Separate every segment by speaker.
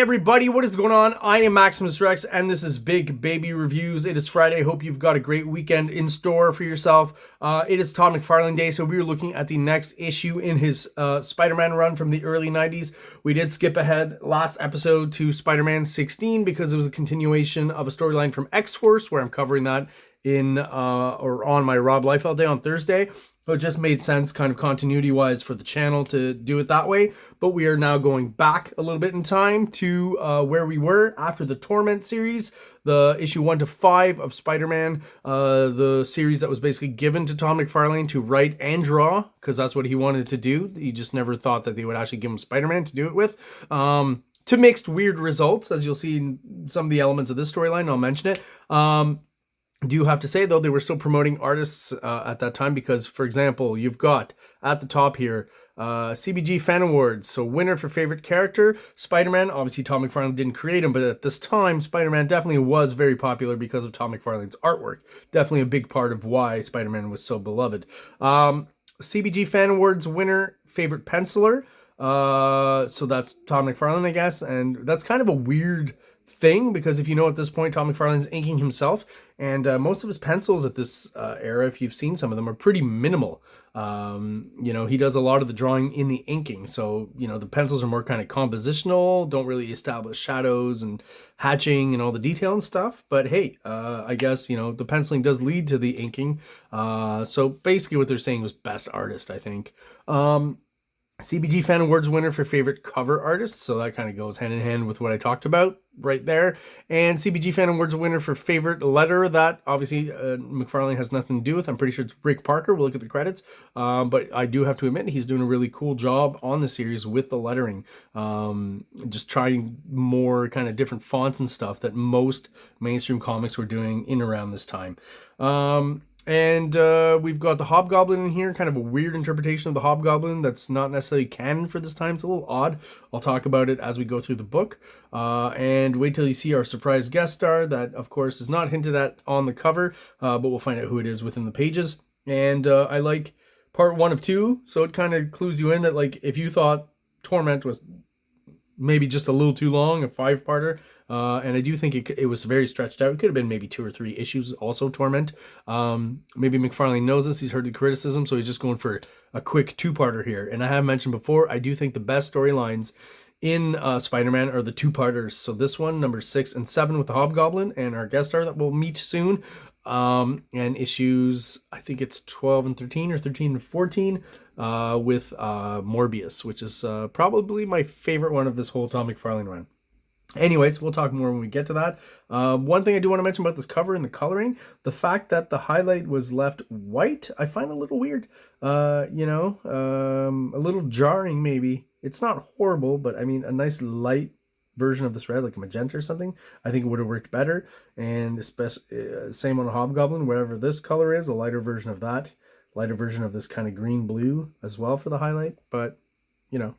Speaker 1: everybody, what is going on? I am Maximus Rex and this is Big Baby Reviews. It is Friday. Hope you've got a great weekend in store for yourself. It is Todd McFarlane Day, so we are looking at the next issue in his Spider-Man run from the early 90s. We did skip ahead last episode to Spider-Man 16 because it was a continuation of a storyline from X-Force, where I'm covering that in or on my Rob Liefeld Day on Thursday. So it just made sense kind of continuity-wise for the channel to do it that way. But we are now going back a little bit in time to where we were after the Torment series, the issue 1 to 5 of Spider-Man, the series that was basically given to Todd McFarlane to write and draw, because that's what he wanted to do. He just never thought that they would actually give him Spider-Man to do it with. To mixed weird results, as you'll see in some of the elements of this storyline. I'll mention it. I do have to say, though, they were still promoting artists at that time because, for example, you've got at the top here CBG Fan Awards. So winner for favorite character, Spider-Man. Obviously, Todd McFarlane didn't create him, but at this time, Spider-Man definitely was very popular because of Todd McFarlane's artwork. Definitely a big part of why Spider-Man was so beloved. CBG Fan Awards winner, favorite penciler. So that's Todd McFarlane, I guess. And that's kind of a weird thing because if you know at this point, Todd McFarlane's inking himself, and most of his pencils at this era, if you've seen some of them, are pretty minimal. You know, he does a lot of the drawing in the inking, so you know the pencils are more kind of compositional, don't really establish shadows and hatching and all the detail and stuff. But hey, I guess you know the penciling does lead to the inking. So basically, what they're saying was best artist, I think. CBG Fan Awards winner for favorite cover artist, so that kind of goes hand in hand with what I talked about right there. And CBG Fan Awards winner for favorite letter, that obviously McFarlane has nothing to do with. I'm pretty sure it's Rick Parker. We'll look at the credits, but I do have to admit he's doing a really cool job on the series with the lettering. Just trying more kind of different fonts and stuff that most mainstream comics were doing in around this time. And we've got the Hobgoblin in here, kind of a weird interpretation of the Hobgoblin that's not necessarily canon for this time. It's a little odd. I'll talk about it as we go through the book. And wait till you see our surprise guest star that, of course, is not hinted at on the cover, but we'll find out who it is within the pages. And I like part 1 of 2, so it kind of clues you in that, like, if you thought Torment was maybe just a little too long, a 5-parter, and I do think it was very stretched out. It could have been maybe 2 or 3 issues also, Torment. Maybe McFarlane knows this. He's heard the criticism, so he's just going for a quick 2-parter here. And I have mentioned before, I do think the best storylines in Spider-Man are the 2-parters. So this one, number 6 and 7 with the Hobgoblin and our guest star that we'll meet soon. And issues, I think it's 12 and 13 or 13 and 14 with Morbius, which is probably my favorite one of this whole Todd McFarlane run. Anyways, we'll talk more when we get to that. One thing I do want to mention about this cover and the coloring, the fact that the highlight was left white, I find a little weird. You know, a little jarring maybe. It's not horrible, but I mean, a nice light version of this red, like a magenta or something, I think it would have worked better. And especially same on a Hobgoblin, wherever this color is, a lighter version of that, lighter version of this kind of green blue as well for the highlight. But you know,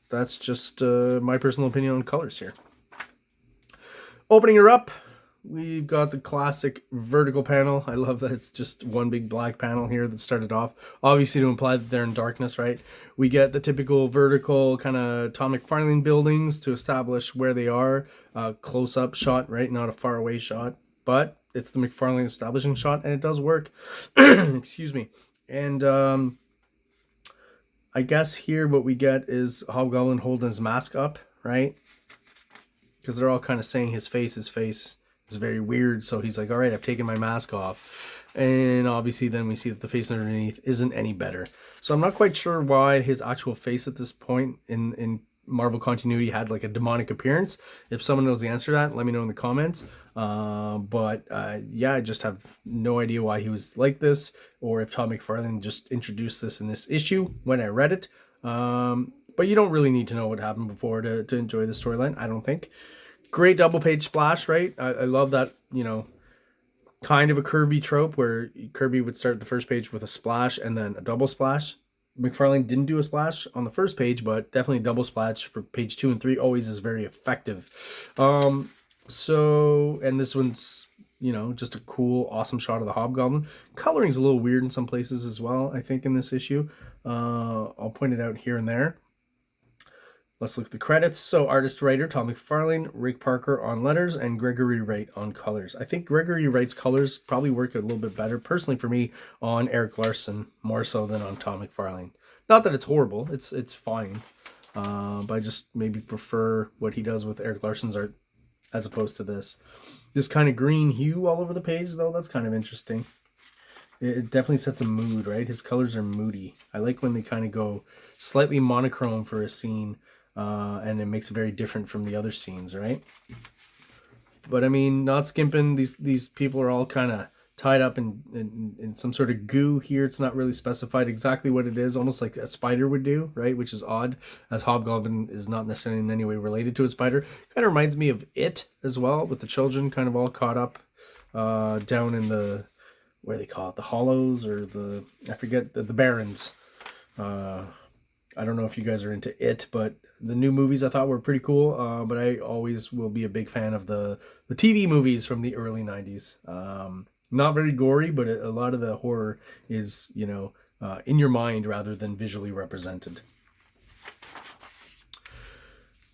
Speaker 1: that's just my personal opinion on colors here. Opening her up, we've got the classic vertical panel. I love that it's just one big black panel here that started off, obviously to imply that they're in darkness, right? We get the typical vertical kind of Todd McFarlane buildings to establish where they are. Close-up shot, right? Not a far-away shot, but it's the McFarlane establishing shot, and it does work. Excuse me. And I guess here what we get is Hobgoblin holding his mask up, right? Because they're all kind of saying his face is very weird. So he's like, all right, I've taken my mask off. And obviously then we see that the face underneath isn't any better. So I'm not quite sure why his actual face at this point in Marvel continuity had like a demonic appearance. If someone knows the answer to that, let me know in the comments. Yeah, I just have no idea why he was like this, or if Todd McFarlane just introduced this in this issue when I read it. But you don't really need to know what happened before to enjoy the storyline, I don't think. Great double page splash, right? I love that, you know, kind of a Kirby trope where Kirby would start the first page with a splash and then a double splash. McFarlane didn't do a splash on the first page, but definitely a double splash for page 2 and 3 always is very effective. So, and this one's, you know, just a cool, awesome shot of the Hobgoblin. Coloring's a little weird in some places as well, I think, in this issue. I'll point it out here and there. Let's look at the credits. So artist, writer, Todd McFarlane, Rick Parker on letters, and Gregory Wright on colors. I think Gregory Wright's colors probably work a little bit better, personally for me, on Erik Larsen, more so than on Todd McFarlane. Not that it's horrible, it's fine. But I just maybe prefer what he does with Erik Larsen's art as opposed to this. This kind of green hue all over the page, though, that's kind of interesting. It definitely sets a mood, right? His colors are moody. I like when they kind of go slightly monochrome for a scene, and it makes it very different from the other scenes, right? But I mean, not skimping. These people are all kind of tied up in some sort of goo here. It's not really specified exactly what it is, almost like a spider would do, right? Which is odd, as Hobgoblin is not necessarily in any way related to a spider. Kind of reminds me of It as well, with the children kind of all caught up down in the, what do they call it, the hollows, or the, I forget, the barrens. I don't know if you guys are into It, but the new movies I thought were pretty cool. But I always will be a big fan of the TV movies from the early 90s. Not very gory, but a lot of the horror is, you know, in your mind rather than visually represented.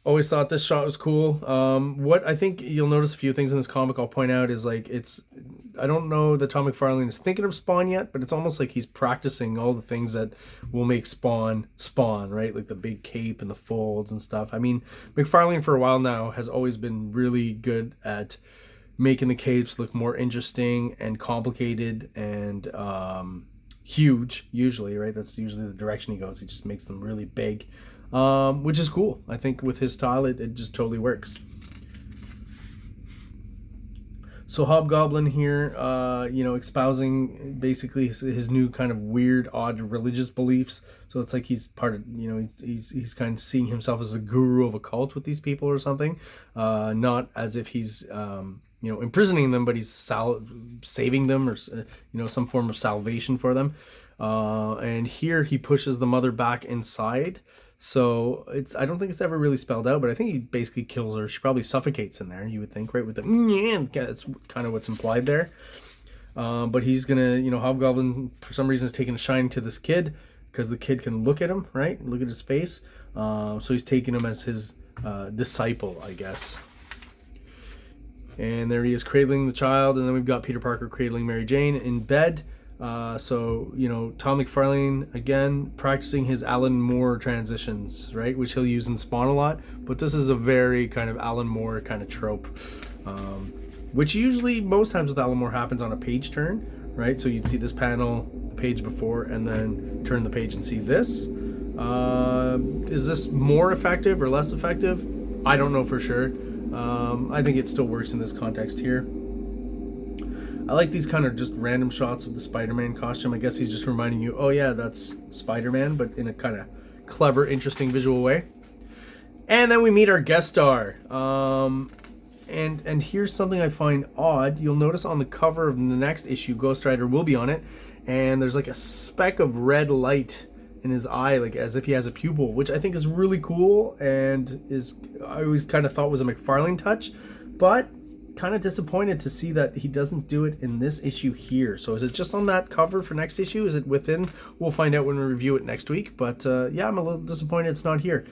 Speaker 1: Always thought this shot was cool. What I think you'll notice a few things in this comic I'll point out is, like, I don't know that Todd McFarlane is thinking of Spawn yet, but it's almost like he's practicing all the things that will make Spawn, right? Like the big cape and the folds and stuff. I mean, McFarlane for a while now has always been really good at making the capes look more interesting and complicated and huge, usually, right? That's usually the direction he goes. He just makes them really big. Which is cool. I think with his style, it just totally works. So Hobgoblin here, you know, espousing basically his new kind of weird, odd religious beliefs. So it's like he's part of, you know, he's kind of seeing himself as the guru of a cult with these people or something. Not as if he's, you know, imprisoning them, but he's saving them, or, you know, some form of salvation for them. And here he pushes the mother back inside. So I don't think it's ever really spelled out, but I think he basically kills her. She probably suffocates in there, you would think, right? With the, yeah, that's kind of what's implied there. But he's gonna, you know, Hobgoblin for some reason is taking a shine to this kid because the kid can look at him, right? Look at his face. So he's taking him as his disciple, I guess. And there he is cradling the child, and then we've got Peter Parker cradling Mary Jane in bed. So, you know, Todd McFarlane, again, practicing his Alan Moore transitions, right? Which he'll use in Spawn a lot. But this is a very kind of Alan Moore kind of trope. Which usually, most times with Alan Moore, happens on a page turn, right? So you'd see this panel, the page before, and then turn the page and see this. Is this more effective or less effective? I don't know for sure. I think it still works in this context here. I like these kind of just random shots of the Spider-Man costume. I guess he's just reminding you, oh yeah, that's Spider-Man, but in a kind of clever, interesting visual way. And then we meet our guest star. And here's something I find odd. You'll notice on the cover of the next issue, Ghost Rider will be on it, and there's like a speck of red light in his eye, like as if he has a pupil, which I think is really cool, and I always kind of thought was a McFarlane touch, but kind of disappointed to see that he doesn't do it in this issue here. So is it just on that cover for next issue? Is it within? We'll find out when we review it next week. But yeah, I'm a little disappointed it's not here.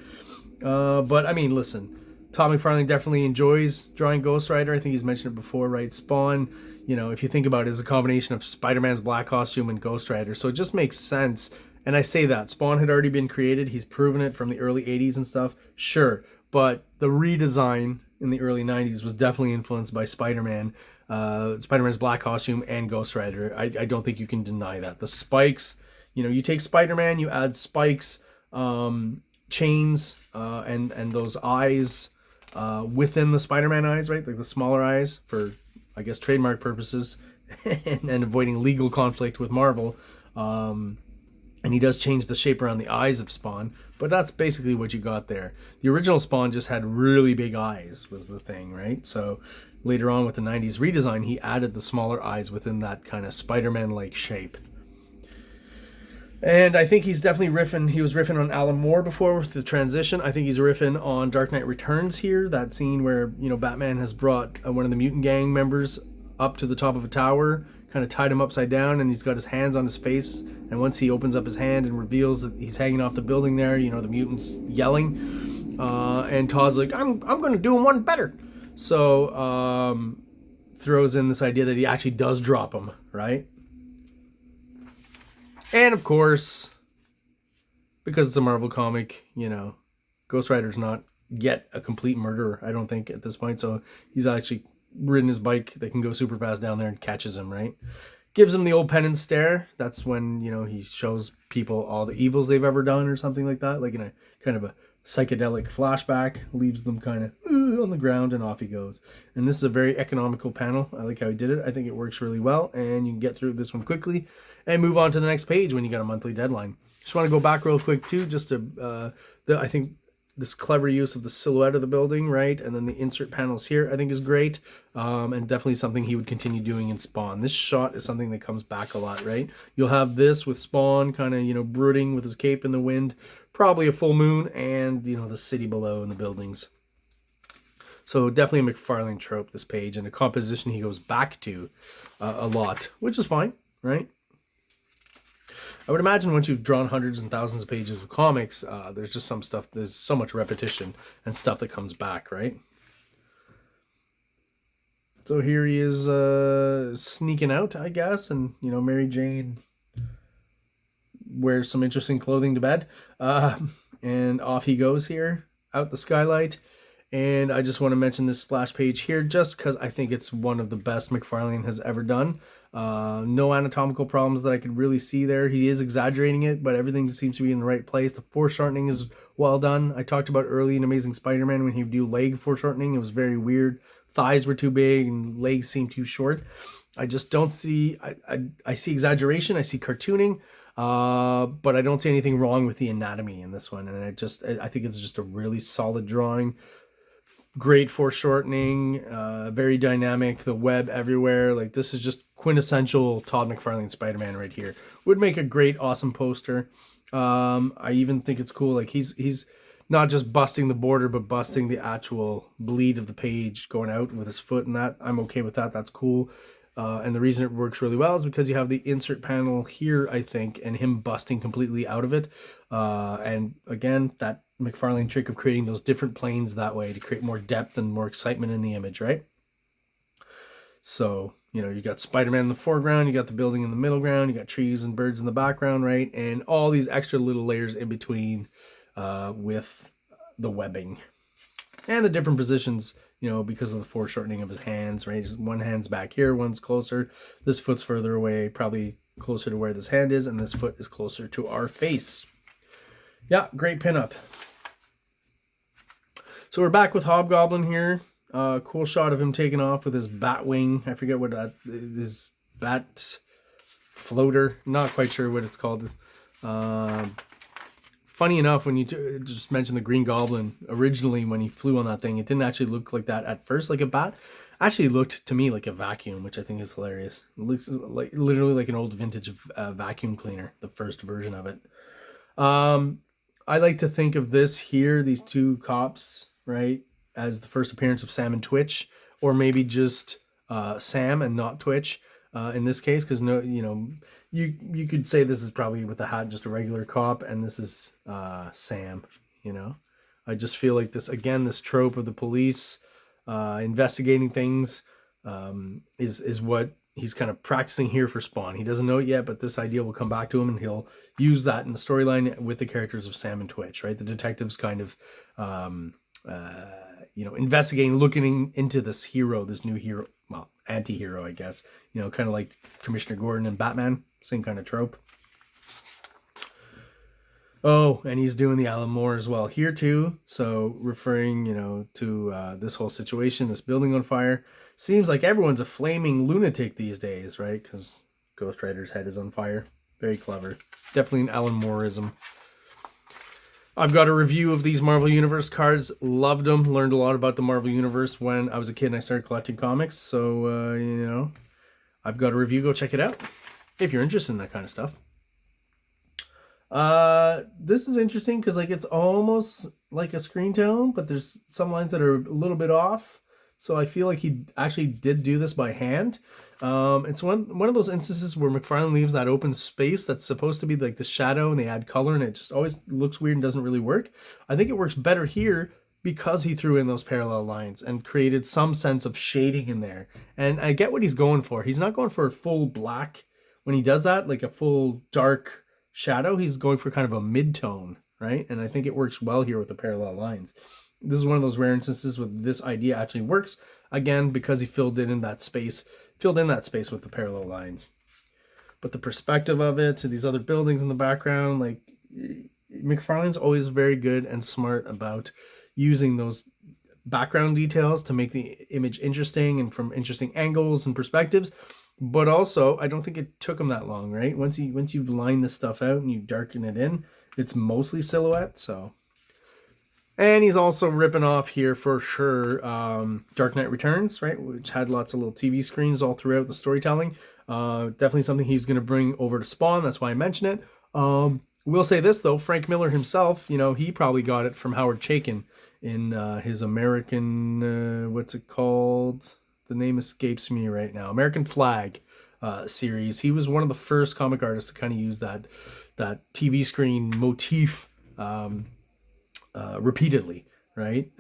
Speaker 1: But I mean, listen, Todd McFarlane definitely enjoys drawing Ghost Rider. I think he's mentioned it before, right? Spawn, you know, if you think about it, is a combination of Spider-Man's black costume and Ghost Rider. So it just makes sense. And I say that Spawn had already been created. He's proven it from the early 80s and stuff. Sure. But the redesign in the early 90s was definitely influenced by Spider-Man, Spider-Man's black costume and Ghost Rider. I don't think you can deny that. The spikes, you know, you take Spider-Man, you add spikes, chains, and those eyes within the Spider-Man eyes, right? Like the smaller eyes for, I guess, trademark purposes and avoiding legal conflict with Marvel. And he does change the shape around the eyes of Spawn, but that's basically what you got there. The original Spawn just had really big eyes, was the thing, right? So later on with the 90s redesign, he added the smaller eyes within that kind of Spider-Man-like shape. And I think he's definitely riffing. He was riffing on Alan Moore before with the transition. I think he's riffing on Dark Knight Returns here, that scene where, you know, Batman has brought one of the mutant gang members up to the top of a tower, kind of tied him upside down, and he's got his hands on his face. And once he opens up his hand and reveals that he's hanging off the building there, you know, the mutant's yelling. And Todd's like, I'm going to do him one better. So throws in this idea that he actually does drop him, right? And of course, because it's a Marvel comic, you know, Ghost Rider's not yet a complete murderer, I don't think, at this point. So he's actually ridden his bike that can go super fast down there and catches him, right? Gives him the old penance stare. That's when, you know, he shows people all the evils they've ever done or something like that, like in a kind of a psychedelic flashback, leaves them kind of on the ground, and off he goes. And this is a very economical panel. I like how he did it. I think it works really well, and you can get through this one quickly and move on to the next page when you got a monthly deadline. Just want to go back real quick too, just to I think this clever use of the silhouette of the building, right, and then the insert panels here, I think is great, and definitely something he would continue doing in Spawn. This shot is something that comes back a lot, right? You'll have this with Spawn kind of, you know, brooding with his cape in the wind, probably a full moon, and, you know, the city below and the buildings. So definitely a McFarlane trope, this page, and a composition he goes back to a lot, which is fine, right? I would imagine once you've drawn hundreds and thousands of pages of comics, there's just some stuff, there's so much repetition and stuff that comes back, right? So here he is sneaking out, I guess, and, you know, Mary Jane wears some interesting clothing to bed, and off he goes here, out the skylight. And I just want to mention this splash page here just because I think it's one of the best McFarlane has ever done. No anatomical problems that I could really see there. He is exaggerating it, but everything seems to be in the right place. The foreshortening is well done. I talked about early in Amazing Spider-Man when he would do leg foreshortening. It was very weird. Thighs were too big and legs seemed too short. I just don't see... I see exaggeration. I see cartooning. But I don't see anything wrong with the anatomy in this one. And I think it's just a really solid drawing. Great foreshortening, very dynamic, the web everywhere. Like, this is just quintessential Todd McFarlane Spider-Man right here. Would make a great, awesome poster. I even think it's cool. Like, he's not just busting the border, but busting the actual bleed of the page going out with his foot and that. I'm okay with that. That's cool. And the reason it works really well is because you have the insert panel here, I think, and him busting completely out of it. And again, that McFarlane trick of creating those different planes that way to create more depth and more excitement in the image, right? So, you know, you got Spider-Man in the foreground, you got the building in the middle ground, you got trees and birds in the background, right? And all these extra little layers in between with the webbing. And the different positions, you know, because of the foreshortening of his hands, right? One hand's back here, one's closer. This foot's further away, probably closer to where this hand is, and this foot is closer to our face. Yeah, great pinup. So we're back with Hobgoblin here. Cool shot of him taking off with his bat wing. I forget what that is. Bat floater. Not quite sure what it's called. Funny enough, when you just mentioned the Green Goblin, originally when he flew on that thing, it didn't actually look like that at first, like a bat. Actually looked to me like a vacuum, which I think is hilarious. It looks like literally like an old vintage vacuum cleaner, the first version of it. I like to think of this here, these two cops, right, as the first appearance of Sam and Twitch, or maybe just Sam and not Twitch in this case, because no, you know, you could say this is probably with the hat just a regular cop, and this is Sam. You know, I just feel like this again, this trope of the police investigating things is what he's kind of practicing here for Spawn. He doesn't know it yet, but this idea will come back to him, and he'll use that in the storyline with the characters of Sam and Twitch, right? The detectives kind of, you know, investigating, looking into this hero, this new hero, well, anti-hero, I guess, you know, kind of like Commissioner Gordon and Batman, same kind of trope. Oh, and he's doing the Alan Moore as well here too. So referring, you know, to this whole situation, this building on fire. Seems like everyone's a flaming lunatic these days, right? Because Ghost Rider's head is on fire. Very clever. Definitely an Alan Mooreism. I've got a review of these Marvel Universe cards. Loved them. Learned a lot about the Marvel Universe when I was a kid and I started collecting comics. So, you know, I've got a review. Go check it out if you're interested in that kind of stuff. This is interesting because, like, it's almost like a screen tone, but there's some lines that are a little bit off. So I feel like he actually did do this by hand. It's one of those instances where McFarlane leaves that open space that's supposed to be like the shadow, and they add color, and it just always looks weird and doesn't really work. I think it works better here because he threw in those parallel lines and created some sense of shading in there. And I get what he's going for. He's not going for a full black when he does that, like a full dark shadow. He's going for kind of a mid-tone, right? And I think it works well here with the parallel lines. This is one of those rare instances where this idea actually works, again, because he filled in that space with the parallel lines. But the perspective of it to these other buildings in the background, like, McFarlane's always very good and smart about using those background details to make the image interesting and from interesting angles and perspectives. But also, I don't think it took him that long, right? Once you've lined this stuff out and you darken it in, it's mostly silhouette. So, and he's also ripping off here for sure Dark Knight Returns, right? Which had lots of little TV screens all throughout the storytelling. Definitely something he's going to bring over to Spawn. That's why I mention it. We'll say this, though. Frank Miller himself, he probably got it from Howard Chaykin in his American, what's it called? The name escapes me right now. American Flag series. He was one of the first comic artists to kind of use that TV screen motif repeatedly, right?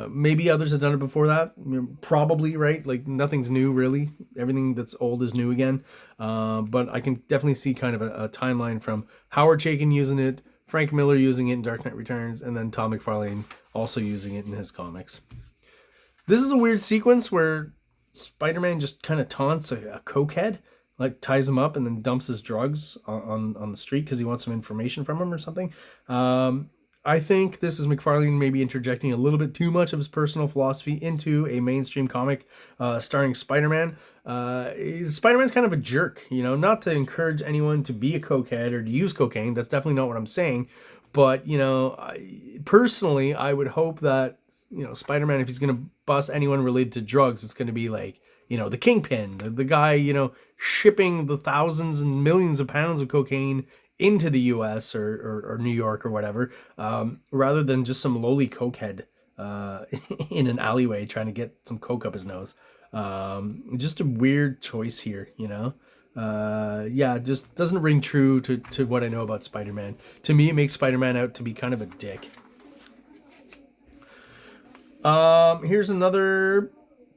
Speaker 1: Maybe others have done it before that. Probably, right? Like, nothing's new, really. Everything that's old is new again. But I can definitely see kind of a timeline from Howard Chaykin using it, Frank Miller using it in Dark Knight Returns, and then Todd McFarlane also using it in his comics. This is a weird sequence where Spider-Man just kind of taunts a cokehead, like ties him up and then dumps his drugs on the street because he wants some information from him or something. I think this is McFarlane maybe interjecting a little bit too much of his personal philosophy into a mainstream comic starring Spider-Man. Spider-Man's kind of a jerk, not to encourage anyone to be a cokehead or to use cocaine. That's definitely not what I'm saying. But, personally, I would hope that, Spider-Man, if he's going to bust anyone related to drugs, it's going to be like, the Kingpin, the guy, shipping the thousands and millions of pounds of cocaine into the US or New York or whatever, rather than just some lowly cokehead in an alleyway trying to get some coke up his nose. Just a weird choice here, just doesn't ring true to what I know about Spider-Man. To me, it makes Spider-Man out to be kind of a dick. Here's another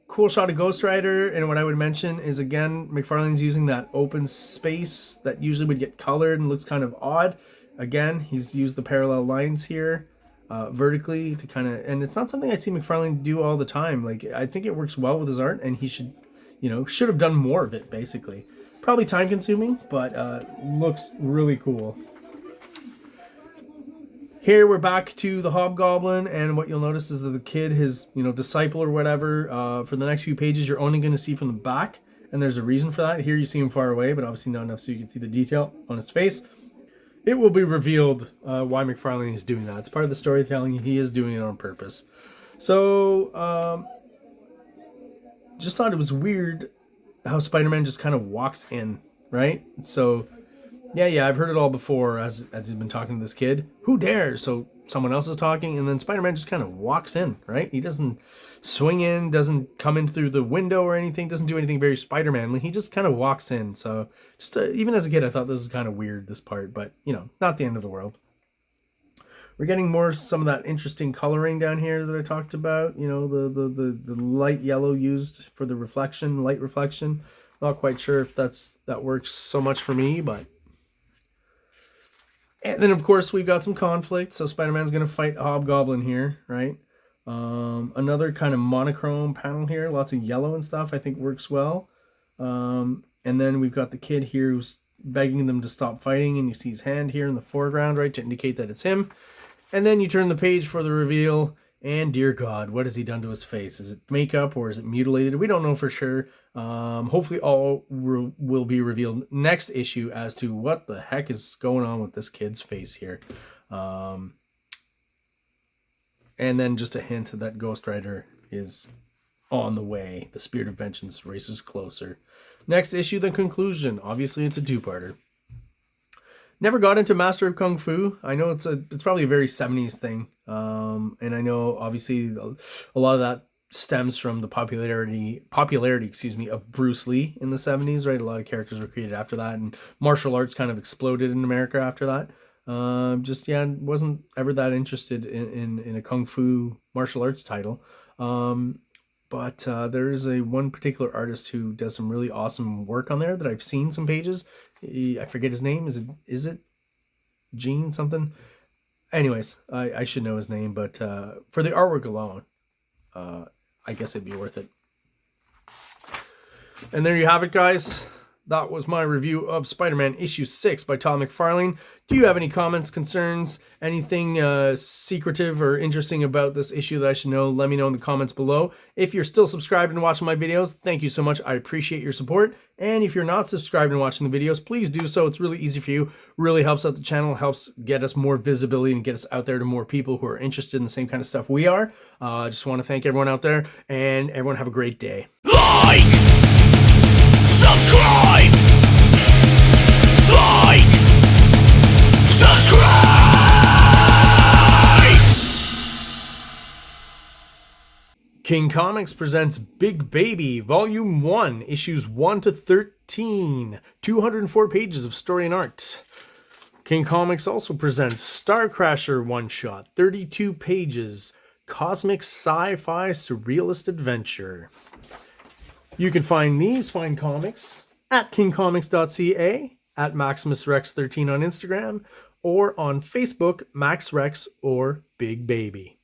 Speaker 1: cool shot of Ghost Rider, and what I would mention is, again, McFarlane's using that open space that usually would get colored and looks kind of odd. Again, he's used the parallel lines here vertically to kind of, and it's not something I see McFarlane do all the time. Like, I think it works well with his art, and he should have done more of it, basically. Probably time consuming, but looks really cool. Here we're back to the Hobgoblin, and what you'll notice is that the kid, his disciple or whatever, for the next few pages you're only going to see from the back, and there's a reason for that. Here you see him far away, but obviously not enough so you can see the detail on his face. It will be revealed why McFarlane is doing that. It's part of the storytelling. He is doing it on purpose. So, just thought it was weird how Spider-Man just kind of walks in, right? So, yeah, I've heard it all before as he's been talking to this kid. Who dares? So someone else is talking, and then Spider-Man just kind of walks in, right? He doesn't swing in, doesn't come in through the window or anything, doesn't do anything very Spider-Man-like. He just kind of walks in. So just even as a kid, I thought this was kind of weird, this part, but, not the end of the world. We're getting some of that interesting coloring down here that I talked about. The light yellow used for the light reflection. Not quite sure if that works so much for me, but... And then, of course, we've got some conflict. So Spider-Man's going to fight Hobgoblin here, right? Another kind of monochrome panel here. Lots of yellow and stuff I think works well. And then we've got the kid here who's begging them to stop fighting. And you see his hand here in the foreground, right, to indicate that it's him. And then you turn the page for the reveal. And dear God, what has he done to his face? Is it makeup or is it mutilated? We don't know for sure. Hopefully all will be revealed next issue as to what the heck is going on with this kid's face here. And then just a hint that Ghost Rider is on the way. The Spirit of Vengeance races closer. Next issue, the conclusion. Obviously, it's a two-parter. Never got into Master of Kung Fu. I know it's probably a very 70s thing. And I know, obviously, a lot of that stems from the popularity, excuse me, of Bruce Lee in the 70s, right? A lot of characters were created after that, and martial arts kind of exploded in America after that. Just, yeah, wasn't ever that interested in a Kung Fu martial arts title. But there is one particular artist who does some really awesome work on there that I've seen some pages. I forget his name. Is it Gene something? Anyways, I should know his name, but for the artwork alone, I guess it'd be worth it. And there you have it, guys. That was my review of Spider-Man issue 6 by Todd McFarlane. Do you have any comments, concerns, anything secretive or interesting about this issue that I should know? Let me know in the comments below. If you're still subscribed and watching my videos, thank you so much. I appreciate your support. And if you're not subscribed and watching the videos, please do so. It's really easy for you. Really helps out the channel, helps get us more visibility and get us out there to more people who are interested in the same kind of stuff we are. Just want to thank everyone out there, and everyone have a great day.
Speaker 2: Like! Subscribe! Like! Subscribe!
Speaker 1: King Comics presents Big Baby, Volume 1, Issues 1 to 13. 204 pages of story and art. King Comics also presents Star Crasher one-shot, 32 pages, cosmic sci-fi surrealist adventure. You can find these fine comics at KingComics.CA, at MaximusRex13 on Instagram, or on Facebook, MaxRex or Big Baby.